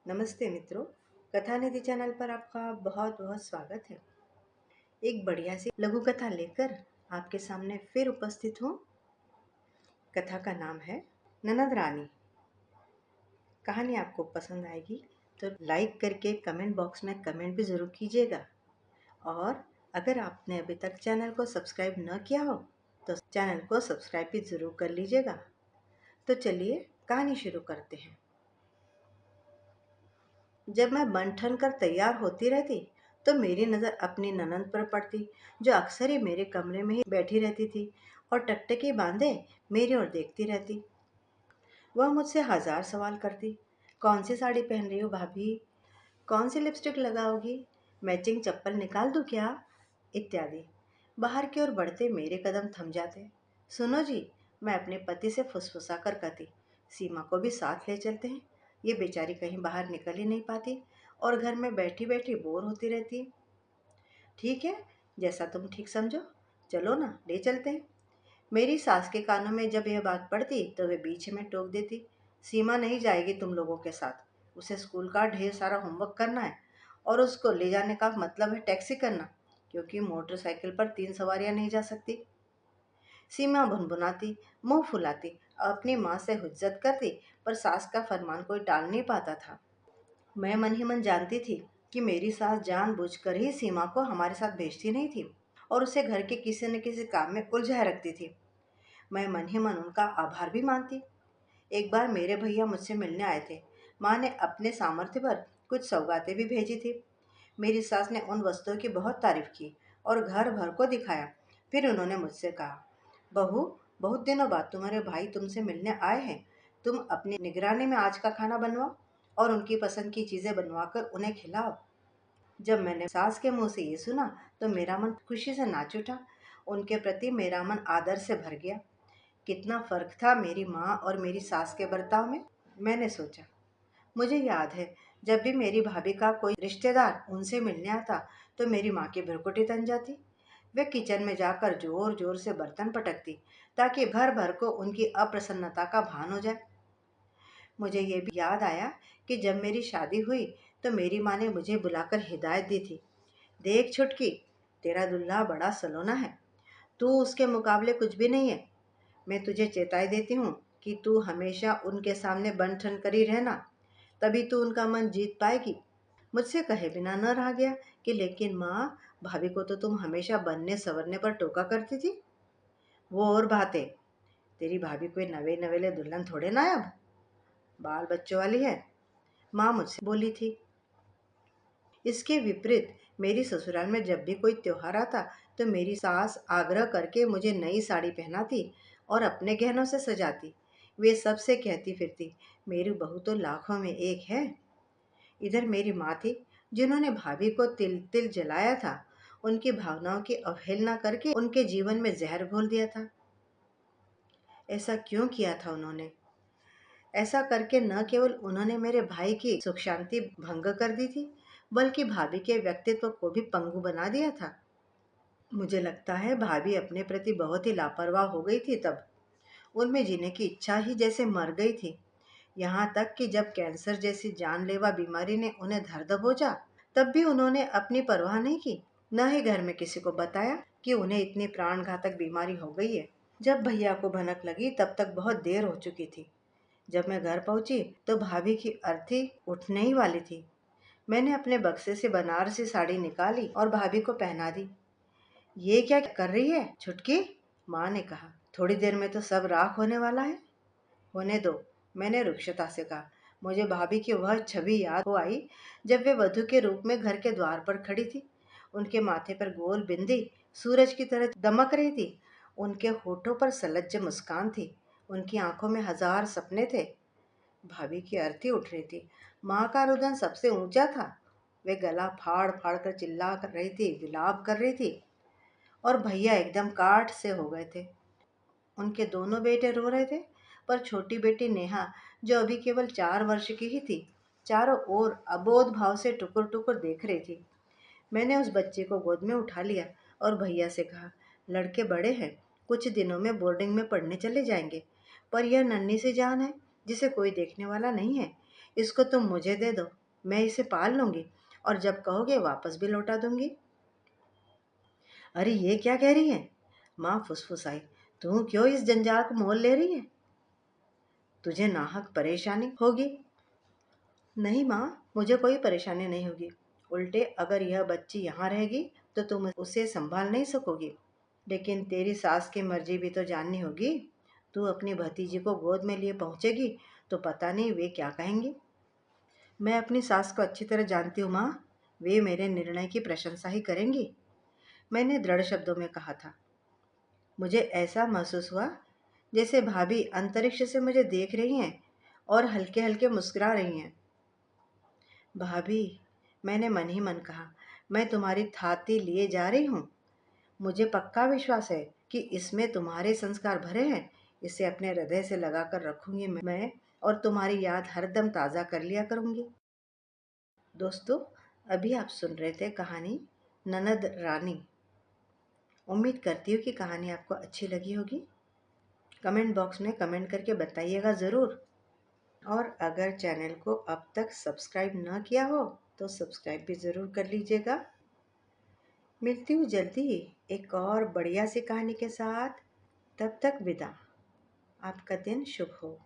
नमस्ते मित्रों। कथा निधि चैनल पर आपका बहुत बहुत स्वागत है। एक बढ़िया सी लघु कथा लेकर आपके सामने फिर उपस्थित हूँ। कथा का नाम है ननद रानी। कहानी आपको पसंद आएगी तो लाइक करके कमेंट बॉक्स में कमेंट भी ज़रूर कीजिएगा। और अगर आपने अभी तक चैनल को सब्सक्राइब न किया हो तो चैनल को सब्सक्राइब भी ज़रूर कर लीजिएगा। तो चलिए कहानी शुरू करते हैं। जब मैं बन ठन कर तैयार होती रहती तो मेरी नज़र अपनी ननद पर पड़ती, जो अक्सर ही मेरे कमरे में ही बैठी रहती थी और टकटकी बांधे मेरी ओर देखती रहती। वह मुझसे हजार सवाल करती। कौन सी साड़ी पहन रही हो भाभी? कौन सी लिपस्टिक लगाओगी? मैचिंग चप्पल निकाल दूं क्या? इत्यादि। बाहर की ओर बढ़ते मेरे कदम थम जाते। सुनो जी, मैं अपने पति से फुसफुसा कर कहती, सीमा को भी साथ ले चलते हैं। ये बेचारी कहीं बाहर निकल ही नहीं पाती और घर में बैठी बैठी बोर होती रहती है। ठीक है, जैसा तुम ठीक समझो, चलो ना ले चलते हैं। मेरी सास के कानों में जब यह बात पड़ती तो वे बीच में टोक देती, सीमा नहीं जाएगी तुम लोगों के साथ। उसे स्कूल का ढेर सारा होमवर्क करना है और उसको ले जाने का मतलब है टैक्सी करना, क्योंकि मोटरसाइकिल पर 3 सवारियां नहीं जा सकती। सीमा भुनभुनाती, मुंह फुलाती, अपनी माँ से हुज्जत करती, पर सास का फरमान कोई टाल नहीं पाता था। मैं मन ही मन जानती थी कि मेरी सास जानबूझकर ही सीमा को हमारे साथ भेजती नहीं थी और उसे घर के किसी न किसी काम में उलझाए रखती थी। मैं मन ही मन उनका आभार भी मानती। एक बार मेरे भैया मुझसे मिलने आए थे। माँ ने अपने सामर्थ्य पर कुछ सौगातें भी भेजी थी। मेरी सास ने उन वस्तुओं की बहुत तारीफ की और घर भर को दिखाया। फिर उन्होंने मुझसे कहा, बहू, बहुत दिनों बाद तुम्हारे भाई तुमसे मिलने आए हैं। तुम अपनी निगरानी में आज का खाना बनवाओ और उनकी पसंद की चीजें बनवाकर उन्हें खिलाओ। जब मैंने सास के मुंह से ये सुना तो मेरा मन खुशी से नाच उठा। उनके प्रति मेरा मन आदर से भर गया। कितना फर्क था मेरी माँ और मेरी सास के बर्ताव में। मैंने सोचा, मुझे याद है जब भी मेरी भाभी का कोई रिश्तेदार उनसे मिलने आता तो मेरी माँ की भ्रुकुटी तन जाती। वे किचन में जाकर जोर जोर से बर्तन पटकती ताकि भर भर को उनकी अप्रसन्नता का भान हो जाए। मुझे ये भी याद आया कि जब मेरी शादी हुई तो मेरी माँ ने मुझे बुलाकर हिदायत दी थी, देख छुटकी, तेरा दुल्हा बड़ा सलोना है, तू उसके मुकाबले कुछ भी नहीं है। मैं तुझे चेताई देती हूँ कि तू हमेशा उनके सामने बन ठन करी रहना, तभी तू उनका मन जीत पाएगी। मुझसे कहे बिना न रहा गया कि लेकिन माँ, भाभी को तो तुम हमेशा बनने संवरने पर टोका करती थी। वो और बातें, तेरी भाभी कोई नवे नवेले दुल्हन थोड़े ना है, अब बाल बच्चों वाली है, माँ मुझसे बोली थी। इसके विपरीत मेरी ससुराल में जब भी कोई त्योहार आता तो मेरी सास आग्रह करके मुझे नई साड़ी पहनाती और अपने गहनों से सजाती। वे सबसे कहती फिरती, मेरी बहू तो लाखों में एक है। इधर मेरी माँ थी, जिन्होंने भाभी को तिल तिल जलाया था। उनकी भावनाओं की अवहेलना करके उनके जीवन में जहर घोल दिया था। ऐसा क्यों किया था उन्होंने? ऐसा करके न केवल उन्होंने मेरे भाई की सुख शांति भंग कर दी थी, बल्कि भाभी के व्यक्तित्व को भी पंगु बना दिया था। मुझे लगता है भाभी अपने प्रति बहुत ही लापरवाह हो गई थी तब। उनमें जीने की इच्छा ही जैसे मर गई थी। यहाँ तक कि जब कैंसर जैसी जानलेवा बीमारी ने उन्हें धर दबोचा, तब भी उन्होंने अपनी परवाह नहीं की। न ही घर में किसी को बताया कि उन्हें इतनी प्राणघातक बीमारी हो गई है। जब भैया को भनक लगी तब तक बहुत देर हो चुकी थी। जब मैं घर पहुंची तो भाभी की अर्थी उठने ही वाली थी। मैंने अपने बक्से से बनारसी साड़ी निकाली और भाभी को पहना दी। ये क्या कर रही है छुटकी? माँ ने कहा, थोड़ी देर में तो सब राख होने वाला है। होने दो, मैंने रुक्षता से कहा। मुझे भाभी की वह छवि याद हो आई जब वे वधू के रूप में घर के द्वार पर खड़ी थी। उनके माथे पर गोल बिंदी सूरज की तरह दमक रही थी। उनके होठों पर सलज्ज मुस्कान थी। उनकी आंखों में हजार सपने थे। भाभी की अर्थी उठ रही थी। माँ का रुदन सबसे ऊंचा था। वे गला फाड़ फाड़ कर चिल्ला कर रही थी, विलाप कर रही थी। और भैया एकदम काठ से हो गए थे। उनके दोनों बेटे रो रहे थे, पर छोटी बेटी नेहा, जो अभी केवल 4 वर्ष की ही थी, चारों ओर अबोध भाव से टुकुर टुकुर देख रही थी। मैंने उस बच्चे को गोद में उठा लिया और भैया से कहा, लड़के बड़े हैं, कुछ दिनों में बोर्डिंग में पढ़ने चले जाएंगे, पर यह नन्ही सी जान है जिसे कोई देखने वाला नहीं है। इसको तुम मुझे दे दो, मैं इसे पाल लूंगी और जब कहोगे वापस भी लौटा दूंगी। अरे ये क्या कह रही है? माँ फुसफुसाई। तू क्यों इस जंजाल को मोल ले रही है? तुझे नाहक परेशानी होगी। नहीं माँ, मुझे कोई परेशानी नहीं होगी। उल्टे अगर यह बच्ची यहाँ रहेगी तो तुम उसे संभाल नहीं सकोगी। लेकिन तेरी सास की मर्जी भी तो जाननी होगी। तू अपनी भतीजी को गोद में लिए पहुंचेगी तो पता नहीं वे क्या कहेंगे। मैं अपनी सास को अच्छी तरह जानती हूँ माँ, वे मेरे निर्णय की प्रशंसा ही करेंगी, मैंने दृढ़ शब्दों में कहा था। मुझे ऐसा महसूस हुआ जैसे भाभी अंतरिक्ष से मुझे देख रही हैं और हल्के हल्के मुस्कुरा रही हैं। भाभी, मैंने मन ही मन कहा, मैं तुम्हारी थाती लिए जा रही हूँ। मुझे पक्का विश्वास है कि इसमें तुम्हारे संस्कार भरे हैं। इसे अपने हृदय से लगा कर रखूंगी मैं, और तुम्हारी याद हरदम ताज़ा कर लिया करूंगी। दोस्तों, अभी आप सुन रहे थे कहानी ननद रानी। उम्मीद करती हूँ कि कहानी आपको अच्छी लगी होगी। कमेंट बॉक्स में कमेंट करके बताइएगा ज़रूर। और अगर चैनल को अब तक सब्सक्राइब न किया हो तो सब्सक्राइब भी ज़रूर कर लीजिएगा। मिलती हूँ जल्दी एक और बढ़िया सी कहानी के साथ। तब तक विदा। आपका दिन शुभ हो।